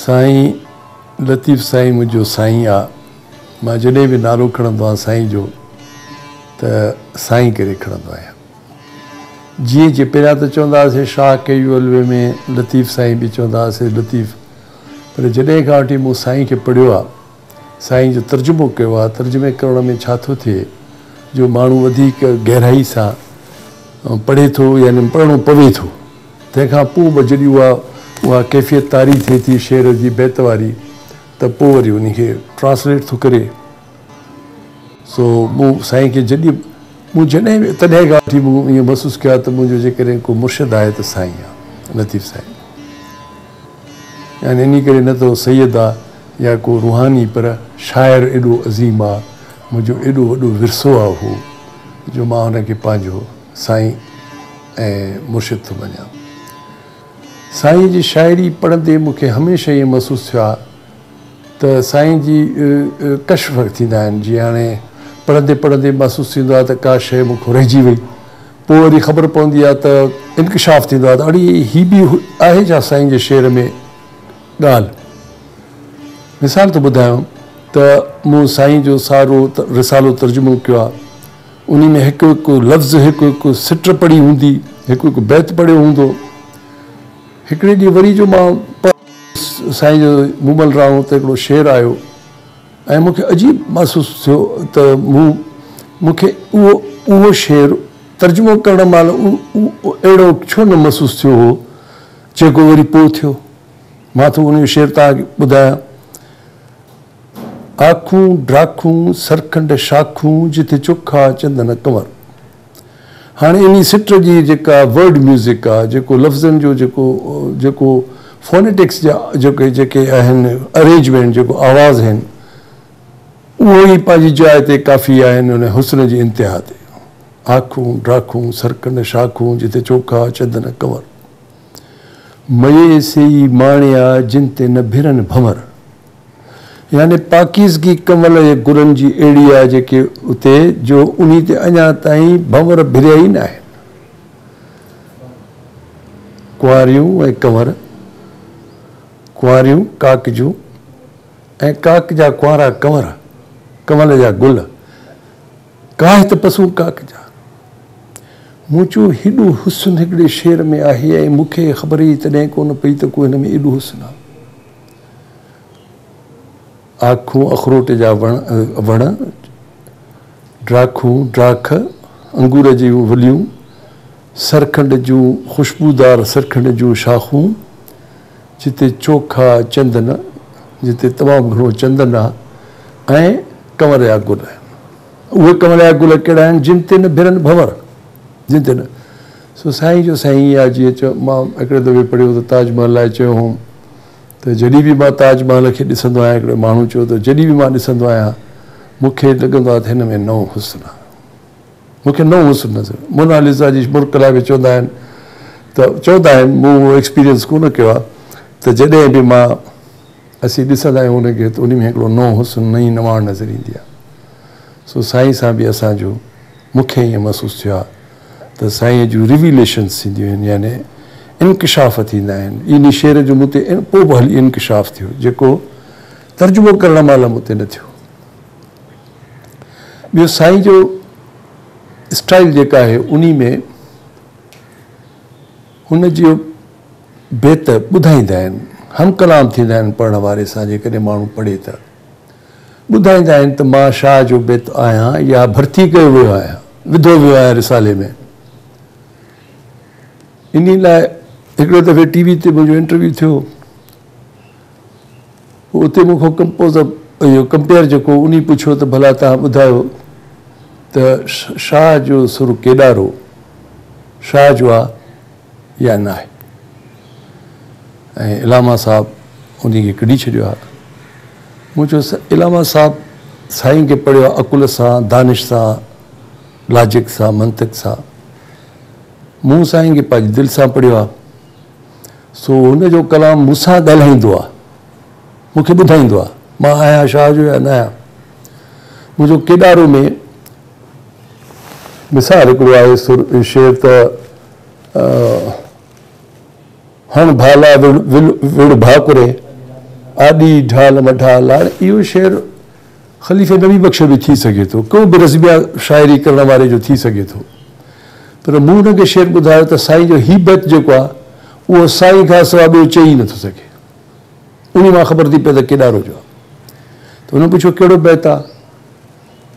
साईं लतीफ़ साईं मुंहिंजो साईं आहे। मां जॾहिं बि नालो खणंदो आहियां साईं जो त साईं करे खणंदो आहियां। जीअं जे पहिरियां त चवंदा हुआसीं शाह कैजुअल में लतीफ़ साईं बि चवंदा हुआसीं लतीफ़, पर जॾहिं खां वठी मूं साईं खे पढ़ियो आहे, साईं जो तर्जुमो कयो आहे, तर्जुमे करण में छा थो थिए जो माण्हू वधीक गहराई सां पढ़े थो, यानी पढ़णो पवे थो। तंहिंखां पोइ बि जॾहिं उहा कैफ़ियत तारी थिए थी शेर जी बैत वारी, त पोइ वरी उनखे ट्रांसलेट थो करे। सो मूं साईं खे जॾहिं बि तॾहिं खां वठी मूं ईअं महसूसु कयो आहे त मुंहिंजो जेकॾहिं को मुर्शिद आहे त साईं आहे, लतीफ़ साईं। यानी इन करे न त सैयद आहे या को रूहानी, पर शाइर एॾो अज़ीम आहे, मुंहिंजो एॾो वॾो विरसो आहे उहो, जो मां हुनखे पंहिंजो साईं ऐं मुर्शिद थो मञां। साईं जी शाइरी पढ़ंदे मूंखे हमेशह ईअं महसूसु थियो आहे त साईं जी कशफ थींदा आहिनि। जीअं हाणे पढ़ंदे पढ़ंदे महसूसु थींदो आहे त का शइ मूंखां रहिजी वई, पोइ वरी ख़बर पवंदी आहे त इंकशाफ़ थींदो आहे त अड़े हीअ बि आहे छा साईं जे शेर में ॻाल्हि। मिसाल थो ॿुधायांव त मूं साईं जो सारो रिसालो तर्जुमो कयो आहे, उन में हिकु हिकु लफ़्ज़, हिकु हिकु सिट पढ़ी हूंदी, हिकु हिकु बैत पढ़ियो हूंदो। हिकिड़े ॾींहुं वरी जो मां साईं जो मूमल राव त हिकिड़ो शेर आयो ऐं मूंखे अजीब महसूसु थियो त मूंखे उहो शेर तर्जुमो करण महिल अहिड़ो छो न महसूसु थियो हो जेको वरी पोइ थियो। मां त उन जो शेर तव्हांखे ॿुधायां। आखूं ड्राखूं सरखंड शाखूं जिथे चोखा चंदन कंवर। हाणे इन सिट जी जेका वर्ड म्यूज़िक आहे, जेको लफ़्ज़नि जो जेको फोनेटिक्स जा जेके आहिनि अरेंजमेंट, जेको आवाज़ आहिनि, उहो ई पंहिंजी जाइ ते काफ़ी आहिनि उन हुस्न जी इंतिहा ते। आखूं ड्राखूं सरखंड शाखूं जिथे चोखा चंदन कंवर। मये से ई माणिया जिन ते न भिरनि भंवर। यानी पाकीज़गी कमल जे गुलनि जी अहिड़ी आहे जेके उते जो उन ते अञा ताईं भंवर भिरिया ई न आहिनि। कुंवारियूं ऐं कंवर, कुंवारियूं काक जूं ऐं काक जा कुंवारा कंवर, कमल जा गुल, काह त पसूं काक जा। मूं चयो हेॾो हुस्न हिकिड़े शेर में आहे ऐं मूंखे ख़बर ई तॾहिं कोन पई त को हिन में एॾो हुस्न आहे। आखूं अखरोट जा वण, ड्राखूं ड्राख अंगूर जूं वलियूं, सरखंड जूं ख़ुशबूदार सरखंड जूं शाखूं, जिते चोखा चंदन, जिते तमामु घणो चंदन आहे, ऐं कंवर जा गुल। उहे कंवर जा गुल कहिड़ा आहिनि? जिन ते न भिरनि भंवर, जिन ते न। सो साईं जो साईं आहे। जीअं चयो, मां हिकिड़े दफ़े पढ़ियो त ताजमहल लाइ चयो हुउमि त जॾहिं बि मां ताजमहल खे ॾिसंदो आहियां, हिकिड़े माण्हू चयो त जॾहिं बि मां ॾिसंदो आहियां मूंखे लॻंदो आहे त हिन में नओं हुस्न आहे, मूंखे नओं हुस्न नज़र। मोनालिसा जी मुर्कला बि चवंदा आहिनि, मूं उहो एक्सपीरियंस कोन कयो आहे, त जॾहिं बि असीं ॾिसंदा आहियूं उनखे त उन में हिकिड़ो नओं हुस्न, नई नवाण नज़र ईंदी आहे। सो साईं सां बि असांजो, मूंखे ईअं महसूसु थियो आहे त साईं जूं रिविलेशन्स थींदियूं आहिनि, यानी इंकशाफ़ थींदा आहिनि। इन शेर जो मूं ते पोइ बि हली इंकशाफ़ थियो, जेको तर्जुमो करण महिल मूं ते न थियो। ॿियो साईं जो स्टाइल जेका आहे उन में हुन जो बेत ॿुधाईंदा आहिनि, हम कलाम थींदा आहिनि पढ़ण वारे सां। जेकॾहिं माण्हू पढ़े त ॿुधाईंदा आहिनि त मां शाह जो बेत आहियां या भर्ती कयो वियो आहियां, विधो वियो आहियां रिसाले में। इन लाइ हिकिड़े दफ़े टीवी ते मुंहिंजो इंटरव्यू थियो, उते मूंखां कंपोज़र इहो कंपेयर जेको उन पुछियो त भला तव्हां ॿुधायो त शाह जो सुर केॾारो शाह जो आहे या न आहे। ऐं इलामा साहब उनखे कढी छॾियो आहे। मूं चयो इलामा साहब साईं खे पढ़ियो आहे अकुल सां, दानिश सां, लाजिक सां, मंतिक सां। मूं साईं खे पंहिंजी दिलि सां पढ़ियो आहे। सो हुनजो कलाम मूंसां ॻाल्हाईंदो आहे, मूंखे ॿुधाईंदो आहे मां आहियां शाह जो या न आहियां। मुंहिंजो केॾारो में मिसाल हिकिड़ो आहे शेर त हण भाला विड़ भाकुरे आदि ढाल मढा लाड़ इहो शेर ख़लीफ़े नबी बख़्श बि थी सघे थो, को बि रज़बिया शाइरी करण वारे जो थी सघे थो, पर मूं हुनखे शेर ॿुधायो त साईं जो ही बैत जेको आहे उहो साईं खां सवाइ ॿियो चई नथो सघे। उन मां ख़बर थी पए त केॾारो जो आहे। त हुन पुछियो कहिड़ो बैत आहे?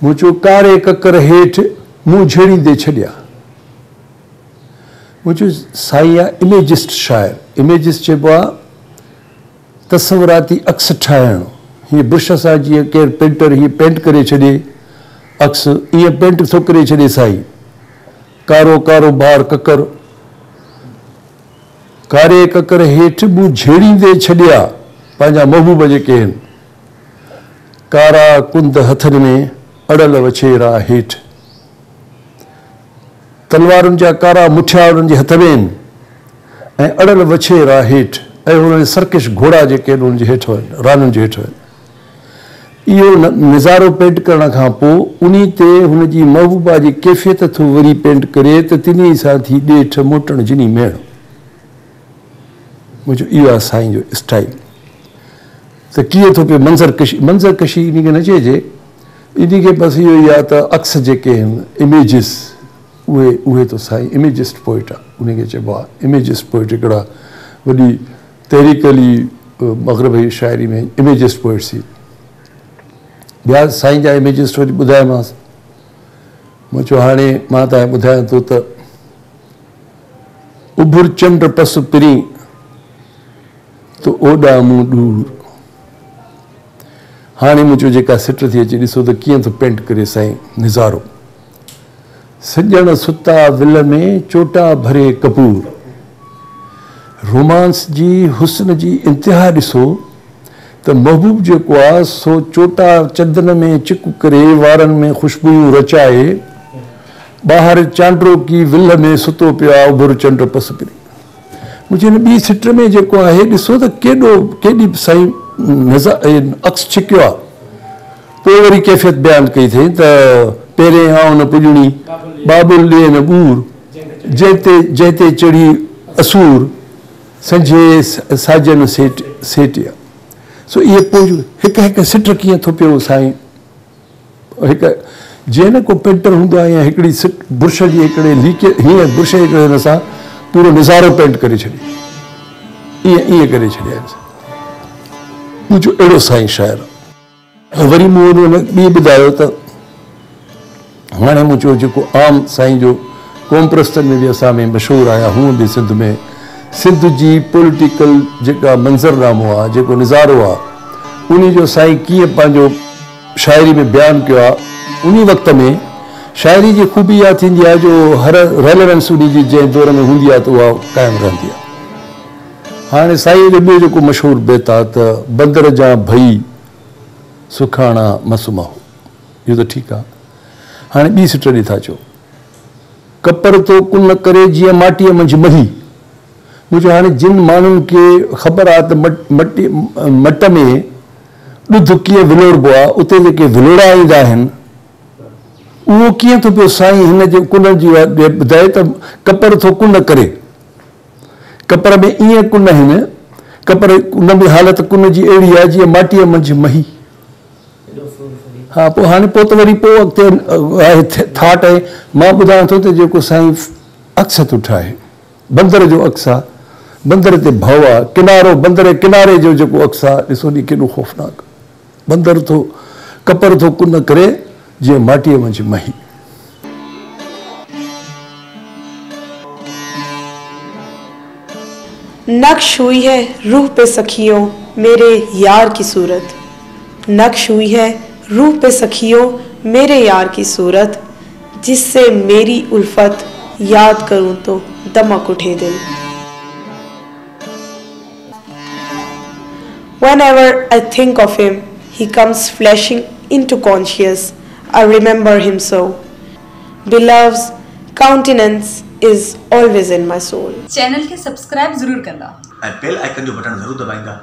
मूं चयो कारे ककर हेठि मूं झेड़ींदे छॾिया। मूं चयो साईं आहे इमेजिस्ट शाइर। इमेजिस्ट चइबो आहे तस्वुराती अक्स ठाहिणु। हीअं बुश सां जीअं केरु पेंटर हीअं पेंट करे छॾे अक्स, ईअं पेंट थो करे छॾे साईं। कारो कारो बार ककर, कारे ककर हेठि मूं झेड़ींदे छॾिया पंहिंजा महबूब जेके आहिनि। कारा कुंद हथनि में अड़ल वछेरा हेठि, तलवारुनि जा कारा मुठिया उन्हनि जे हथ में आहिनि ऐं अड़ल वछेरा हेठि, ऐं उन्हनि सर्किश घोड़ा जेके आहिनि उन्हनि जे हेठि आहिनि, राननि जे हेठि आहिनि। इहो नज़ारो पेंट करण खां पोइ उन ते हुनजी महबूबा जी कैफ़ियत थो वरी पेंट करे त तिन्ही सां थी ॾेठ मोटण जिनी मेण। मुंहिंजो इहो आहे साईं जो स्टाइल। त कीअं थो पियो मंज़र कशी, मंज़र कशी इन खे न चइजे, इन खे बसि इहो ई आहे त अक्स जेके आहिनि इमेजिस उहे त साईं इमेजिस्ट पोइट आहे। उनखे चइबो आहे इमेजिस्ट पोइट। हिकिड़ा वॾी तहरीकली मग़रबी शाइरी में इमेजिस्ट पोइट्स ई। ॿिया साईं जा इमेजिस्ट वरी ॿुधायोमांसि। मूं चयो हाणे मां तव्हांखे ॿुधायां थो त उभर चंड पस पिरी त ओॾा मूं दूर। हाणे मूं चयो जेका सिट थी अचे ॾिसो त कीअं थो पेंट करे साईं निज़ारो। सॼण सुता विल में चोटा भरे कपूर। रोमांस जी हुस्न जी इंतिहा ॾिसो त महबूब जेको आहे सो चोटा चंदन में चिक करे वारनि में ख़ुशबूयूं रचाए ॿाहिरि चांड्रो की विल में सुतो पियो आहे उभर चंड पस पिरी। मुंहिंजे हिन ॿी सिट में जेको आहे ॾिसो त केॾी साईं अक्स छिकियो आहे। पोइ वरी कैफ़ियत बयानु कई अथई त पहिरें आउं न पुॼणी बाबुल ॾे न ॿूर, जंहिं ते चढ़ी असूर संझे साजन सेटिया। सो इहे पोइ हिकु हिकु सिट कीअं थो पियो साईं। हिकु जीअं न को पेंटर हूंदो आहे या हिकिड़ी सिट बुर्श जी हिकिड़े लीके हीअं बुर्श हिकिड़े हिन सां पूरो निज़ारो पेंट करे छॾे, ईअं करे छॾिया। मुंहिंजो अहिड़ो साईं शाइर आहे। वरी मूं हुन ॿी ॿुधायो त हाणे मूं चयो जेको आम साईं जो क़ौम परस्तनि में बि असां में मशहूरु आया हूअं बि सिंध में सिंध जी पॉलिटिकल जेका मंज़रनामो आहे जेको निज़ारो आहे उन जो साईं कीअं पंहिंजो शाइरी में बयानु कयो आहे। उन वक़्त में शाइरी जी ख़ूबी इहा थींदी आहे जो हर रेलेवेंस उन जी जंहिं दौर में हूंदी आहे त उहा क़ाइमु रहंदी आहे। हाणे साईं जो ॿियो जेको मशहूरु बैत आहे त बंदर जा भई सुखाणा मसुमाहो, इहो त ठीकु आहे। हाणे ॿी सिट ॾिठा चओ कपर तो कुन करे जीअं माटीअ मंझि मही। मुंहिंजो हाणे जिन माण्हुनि खे ख़बर आहे त मट में ॾुध कीअं विलोड़बो आहे, उते जेके विलोड़ा ईंदा आहिनि उहो कीअं थो पियो साईं हिन जे कुन जी ॿुधाए त कपर थो कुन करे। कपर में ईअं कुन आहिनि, कपर उन में हालत कुन जी अहिड़ी आहे जीअं माटीअ मंझि मही। हा पोइ हाणे पोइ त वरी पोइ अॻिते थाट आहे। मां ॿुधायां थो त जेको साईं अक्स थो ठाहे, बंदर जो अक्स आहे, बंदर ते भउ आहे, किनारो बंदर किनारे जो जेको अक्स आहे ॾिसो नी केॾो ख़ौफ़नाक। बंदर थो कपर थो कुन करे जीअं माटीअ मंझि मही। नक्श हुई है रूह पे सखियों मेरे यार की सूरत, नक्श हुई है रूह पे सखियों मेरे यार की सूरत, जिससे मेरी उल्फत याद करूं तो दमक उठे दिल। Whenever I think of him, he comes flashing into conscious. I remember him so. Beloved's countenance is always in my soul. Channel के सब्सक्राइब जरूर करना। बेल आइकन जो बटन जरूर दबाएंगा।